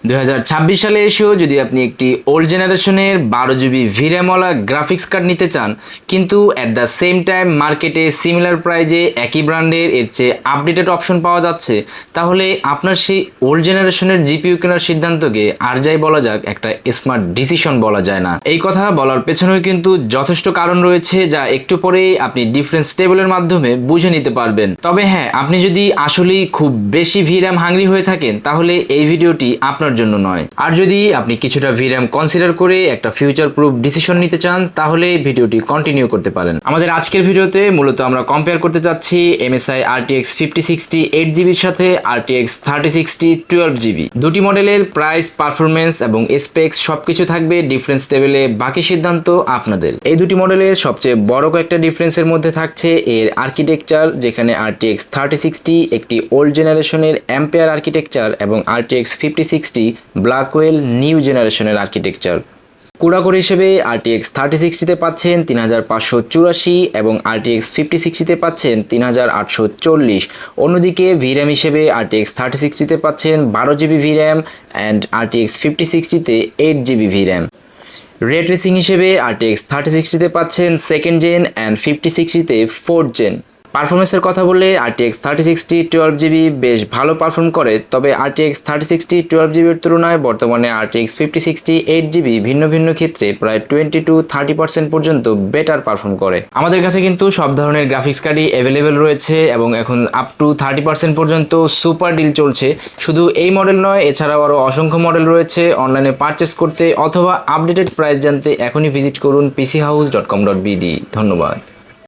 2026 সালে এসেও যদি আপনি একটি ওল্ড জেনারেশনের 12 GB ভিরামওয়ালা গ্রাফিক্স কার্ড নিতে চান, কিন্তু অ্যাট দ্য সেম টাইম মার্কেটে সিমিলার প্রাইজে একই ব্র্যান্ডের এর চেয়ে আপডেটেড অপশন পাওয়া যাচ্ছে, তাহলে আপনার সেই ওল্ড জেনারেশনের জিপিইউ কেনার সিদ্ধান্তকে আর যাই বলা যাক একটা স্মার্ট ডিসিশন বলা যায় না। এই কথা বলার পেছনেও কিন্তু যথেষ্ট কারণ রয়েছে, যা একটু পরেই আপনি ডিফারেন্স টেবিলের মাধ্যমে বুঝে নিতে পারবেন। তবে হ্যাঁ, আপনি যদি আসলেই খুব বেশি ভিরাম হাংরি হয়ে থাকেন, তাহলে এই ভিডিওটি আপনার জন্য নয়। আর যদি আপনি কিছুটা ভিরাম কনসিডার করে একটা ফিউচার প্রুফ ডিসিশন নিতে চান, তাহলে ভিডিওটি কন্টিনিউ করতে পারেন। আমাদের আজকের ভিডিওতে মূলত আমরা কম্পেয়ার করতে যাচ্ছি MSI RTX 5060 8GBর সাথে RTX 3060 12GB। দুটি মডেলের প্রাইস, পারফরমেন্স এবং স্পেক্স সবকিছু থাকবে ডিফারেন্স টেবিলে, বাকি সিদ্ধান্ত আপনাদের। এই দুটি মডেলের সবচেয়ে বড় কয়েকটা ডিফারেন্সের মধ্যে থাকছে এর আর্কিটেকচার, যেখানে RTX 3060 একটি ওল্ড জেনারেশনের অ্যাম্পিয়ার আর্কিটেকচার এবং RTX 5060 ব্ল্যাকওয়েল নিউ জেনারেশনের আর্কিটেকচার। কুড়াকোর হিসেবে RTX 3060-তে পাচ্ছেন 3584 এবং RTX 5060-তে পাচ্ছেন 3840। অন্যদিকে ভিরাম হিসেবে RTX 3060-তে পাচ্ছেন 12GB ভিরাম অ্যান্ড RTX 5060-তে 8GB ভিরাম। রে ট্রেসিং হিসেবে RTX 3060-তে পাচ্ছেন 2nd gen and 5060-তে 4th gen. পারফরমেন্সের কথা বললে RTX 3060 12GB বেশ ভালো পারফর্ম করে, তবে RTX 3060 12GBর তুলনায় বর্তমানে RTX 5060 8GB ভিন্ন ভিন্ন ক্ষেত্রে প্রায় 20-30% পর্যন্ত বেটার পারফর্ম করে। আমাদের কাছে কিন্তু সব ধরনের গ্রাফিক্স কার্ডই অ্যাভেলেবেল রয়েছে এবং এখন আপ টু 30% পর্যন্ত সুপার ডিল চলছে। শুধু এই মডেল নয়, এছাড়াও আরও অসংখ্য মডেল রয়েছে। অনলাইনে পারচেস করতে অথবা আপডেটেড প্রাইস জানতে এখনই ভিজিট করুন pchouse.com.bd। ধন্যবাদ।